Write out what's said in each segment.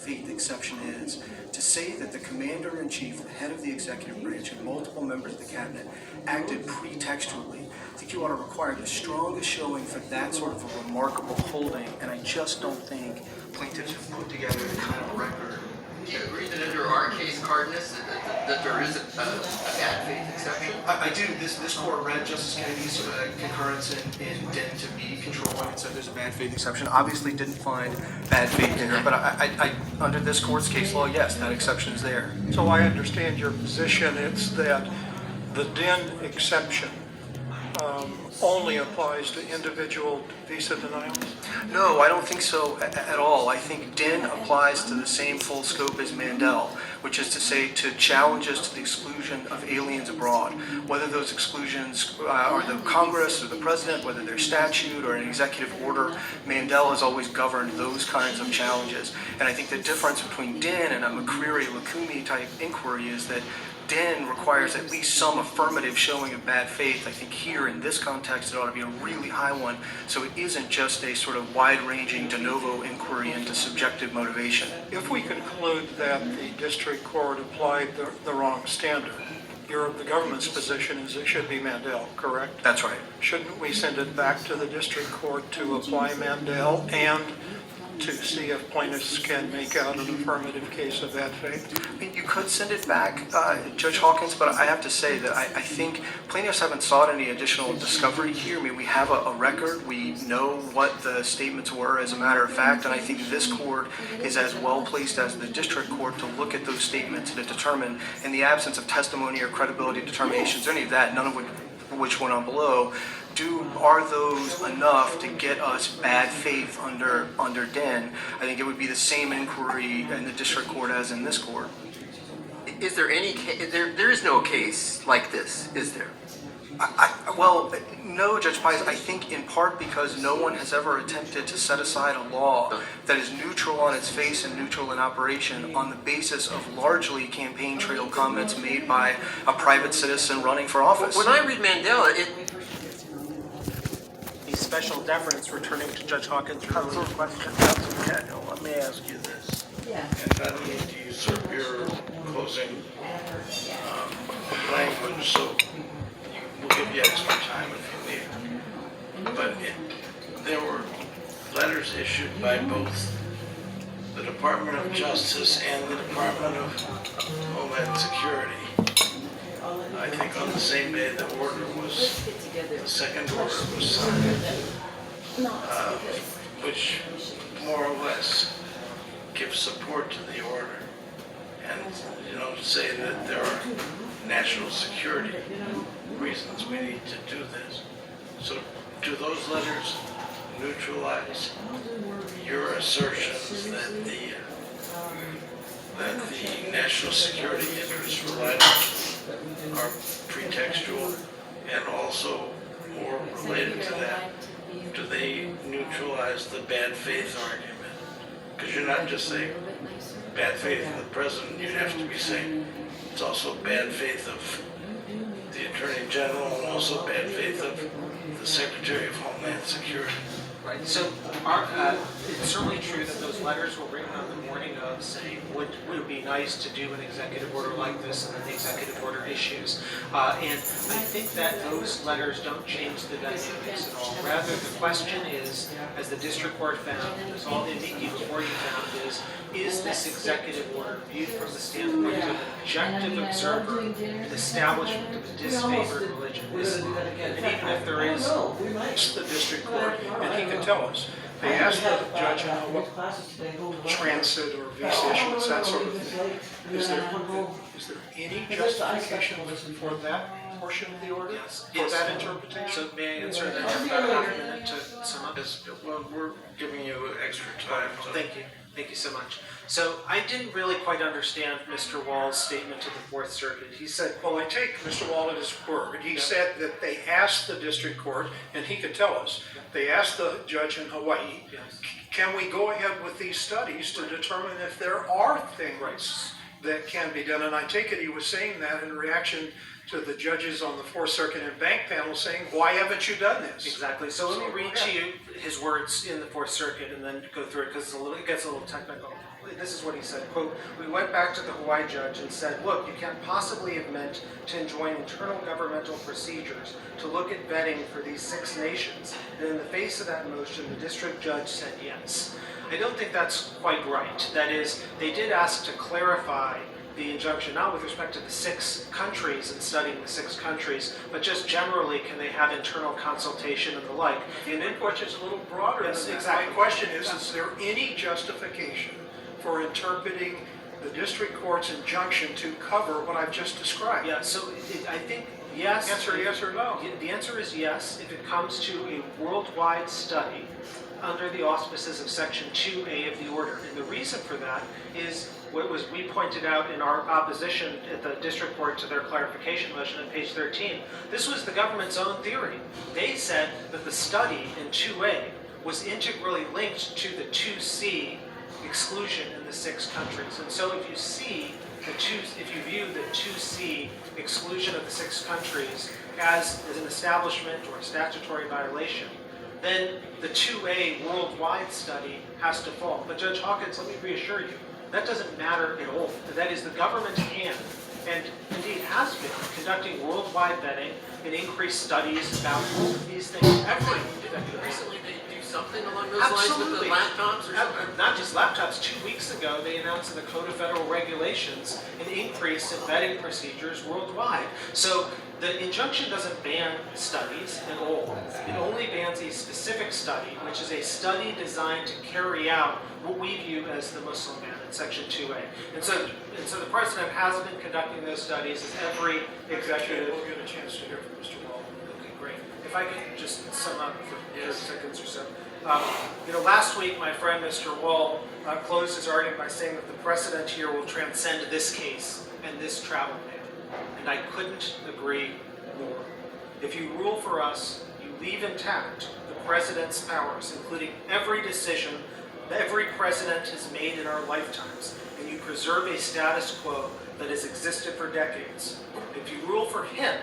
faith exception is to say that the commander-in-chief, the head of the executive branch, and multiple members of the cabinet acted pretextually. I think you ought to require the strongest showing for that sort of a remarkable holding, and I just don't think plaintiffs have put together the kind of record. Do you agree that under our case, Cardinus, that there is a bad faith exception? I do. This court read Justice Kennedy's concurrence in Den to be controlling and said there's a bad faith exception. Obviously didn't find bad faith in her, but I under this court's case law, yes, that exception is there. So I understand your position. It's that the Den exception only applies to individual visa denials? No, I don't think so at all. I think Den applies to the same full scope as Mandel, which is to say to challenges to the exclusion of aliens abroad, whether those exclusions are the Congress or the President, whether they're statute or an executive order. Mandel has always governed those kinds of challenges. And I think the difference between Den and a McCreary-Lukumi type inquiry is that Den requires at least some affirmative showing of bad faith. I think here in this context it ought to be a really high one, so it isn't just a sort of wide-ranging de novo inquiry into subjective motivation. If we conclude that the district court applied the wrong standard, the government's position is it should be Mandel, correct? That's right. Shouldn't we send it back to the district court to apply Mandel and to see if plaintiffs can make out an affirmative case of bad faith? I mean, you could send it back, Judge Hawkins, but I have to say that I think plaintiffs haven't sought any additional discovery here. I mean, we have a record. We know what the statements were as a matter of fact, and I think this court is as well placed as the district court to look at those statements and to determine, in the absence of testimony or credibility determinations or any of that, none of which went on below, are those enough to get us bad faith under Den? I think it would be the same inquiry in the district court as in this court. Is there any case? There is no case like this, is there? Well, no, Judge Pius. I think in part because no one has ever attempted to set aside a law that is neutral on its face and neutral in operation on the basis of largely campaign trail comments made by a private citizen running for office. When I read Mandela, Special deference, returning to Judge Hawkins' earlier question. Daniel, let me ask you this. And I don't need to usurp your closing language, so we'll give you extra time if you need. But there were letters issued by both the Department of Justice and the Department of Homeland Security. I think on the same day the second order was signed, which more or less gives support to the order and, say that there are national security reasons we need to do this. So do those letters neutralize your assertions that the national security interests relied on are pretextual, and also more related to that, do they neutralize the bad faith argument? Because you're not just saying bad faith of the president, you'd have to be saying it's also bad faith of the Attorney General and also bad faith of the Secretary of Homeland Security. Right. So it's certainly true that those letters were written on the morning of saying, would it be nice to do an executive order like this, and then the executive order issues. And I think that those letters don't change the dynamics at all. Rather, the question is, as the district court found, and as all the amici before you found, is this executive order viewed from the standpoint of an objective observer in the establishment of a disfavored religion? And even if there is, The district court, and he can tell us. They asked the judge what transit or visa issuance, that sort of thing. Is there any justification for that portion of the order? Yes. For that interpretation? So may I answer that in about a half a minute to sum up? Well, we're giving you extra time. So. Thank you. Thank you so much. So I didn't really quite understand Mr. Wall's statement to the Fourth Circuit. He said, Well, I take Mr. Wall at his word. He said that they asked the district court, and he could tell us, they asked the judge in Hawaii, yes. can we go ahead with these studies to determine if there are things that can be done. And I take it he was saying that in reaction to the judges on the Fourth Circuit and Bank panel saying, why haven't you done this? Exactly. So let me read to you his words in the Fourth Circuit and then go through it because it gets a little technical. This is what he said, quote, "We went back to the Hawaii judge and said, look, you can't possibly have meant to enjoin internal governmental procedures to look at vetting for these 6 nations. And in the face of that motion, the district judge said yes." I don't think that's quite right. That is, they did ask to clarify the injunction, not with respect to the 6 countries and studying the 6 countries, but just generally, can they have internal consultation and the like? And then question's a little broader than Yes, that. exactly. My question is there any justification for interpreting the district court's injunction to cover what I've just described? Yeah, so I think yes. Answer yes or no. The answer is yes, if it comes to a worldwide study under the auspices of Section 2A of the order. And the reason for that is what we pointed out in our opposition at the district court to their clarification motion on page 13. This was the government's own theory. They said that the study in 2A was integrally linked to the 2C exclusion in the 6 countries. And so if you view the 2C exclusion of the 6 countries as an establishment or a statutory violation, then the 2A worldwide study has to fall. But Judge Hawkins, let me reassure you, that doesn't matter at all. That is, the government can, and indeed has been, conducting worldwide vetting and increased studies about all of these things. Recently, they do something along those lines with the Absolutely. laptops or something? Not just laptops. 2 weeks ago, they announced in the Code of Federal Regulations an increase in vetting procedures worldwide. So the injunction doesn't ban studies at all. It only bans a specific study, which is a study designed to carry out what we view as the Muslim ban in Section 2A. And so the President has been conducting those studies as every executive. We'll get a chance to hear from Mr. Wall. Okay, great. If I could just sum up for 30 seconds or so. Last week, my friend Mr. Wall closed his argument by saying that the precedent here will transcend this case and this travel ban. And I couldn't agree more. If you rule for us, you leave intact the President's powers, including every decision that every President has made in our lifetimes, and you preserve a status quo that has existed for decades. If you rule for him,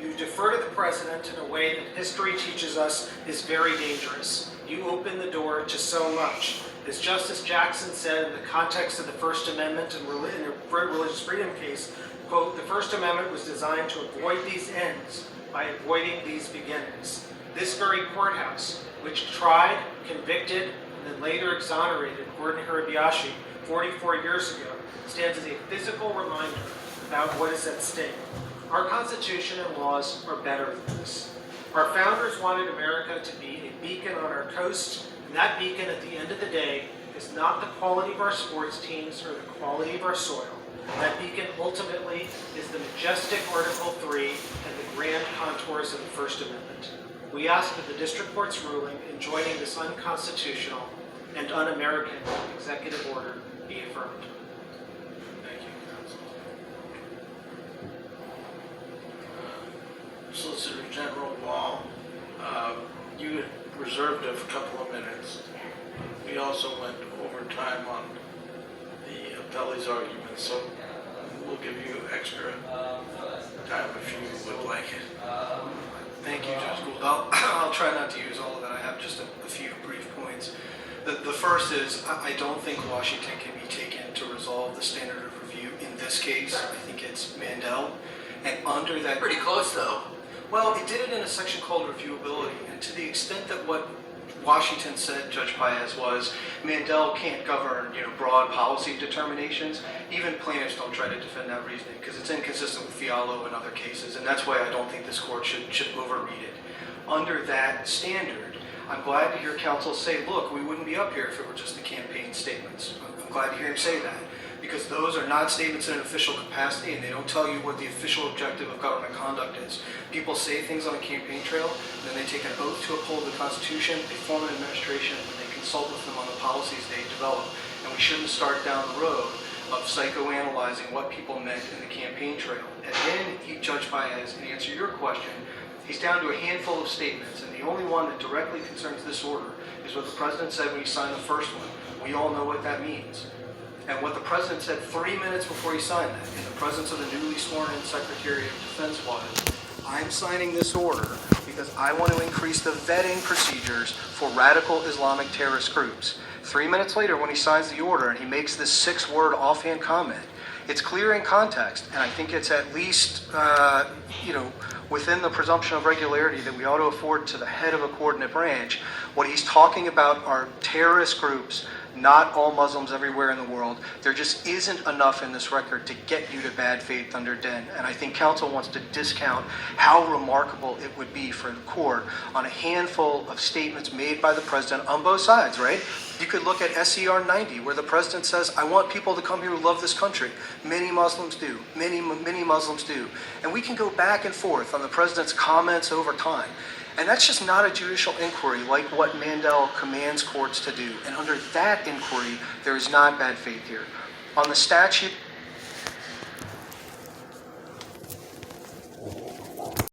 you defer to the President in a way that history teaches us is very dangerous. You open the door to so much. As Justice Jackson said in the context of the First Amendment and in a religious freedom case, quote, "The First Amendment was designed to avoid these ends by avoiding these beginnings." This very courthouse, which tried, convicted, and then later exonerated Gordon Hirabayashi 44 years ago, stands as a physical reminder about what is at stake. Our Constitution and laws are better than this. Our founders wanted America to be a beacon on our coast, and that beacon at the end of the day is not the quality of our sports teams or the quality of our soil. That beacon ultimately is the majestic Article 3 and the grand contours of the First Amendment. We ask that the district court's ruling in joining this unconstitutional and un-American executive order be affirmed. Thank you, counsel. Solicitor General Wall, you had reserved a couple of minutes. We also went over time on the appellee's argument, so we'll give you extra time if you would like it. Thank you, Judge Gould. I'll try not to use all of it. I have just a few brief points. The first is, I don't think Washington can be taken to resolve the standard of review in this case. I think it's Mandel. And under that... Pretty close, though. Well, it did it in a section called reviewability. And to the extent that what Washington said, Judge Paez, was Mandel can't govern, broad policy determinations, even plaintiffs don't try to defend that reasoning because it's inconsistent with Fialo and other cases. And that's why I don't think this court should overread it. Under that standard, I'm glad to hear counsel say, look, we wouldn't be up here if it were just the campaign statements. I'm glad to hear him say that, because those are not statements in an official capacity, and they don't tell you what the official objective of government conduct is. People say things on a campaign trail, and then they take an oath to uphold the Constitution, they form an administration, and they consult with them on the policies they develop. And we shouldn't start down the road of psychoanalyzing what people meant in the campaign trail. And then, Judge Paez, in answer to your question, he's down to a handful of statements, and the only one that directly concerns this order is what the President said when he signed the first one. We all know what that means. And what the president said 3 minutes before he signed it, in the presence of the newly sworn-in Secretary of Defense, was, I'm signing this order because I want to increase the vetting procedures for radical Islamic terrorist groups. 3 minutes later, when he signs the order and he makes this 6-word offhand comment, it's clear in context, and I think it's at least, within the presumption of regularity that we ought to afford to the head of a coordinate branch. What he's talking about are terrorist groups, not all Muslims everywhere in the world. There just isn't enough in this record to get you to bad faith under Den. And I think counsel wants to discount how remarkable it would be for the court on a handful of statements made by the president on both sides, right? You could look at SCR 90, where the president says, I want people to come here who love this country. Many Muslims do. Many Muslims do. And we can go back and forth on the president's comments over time. And that's just not a judicial inquiry like what Mandel commands courts to do. And under that inquiry, there is not bad faith here. On the statute,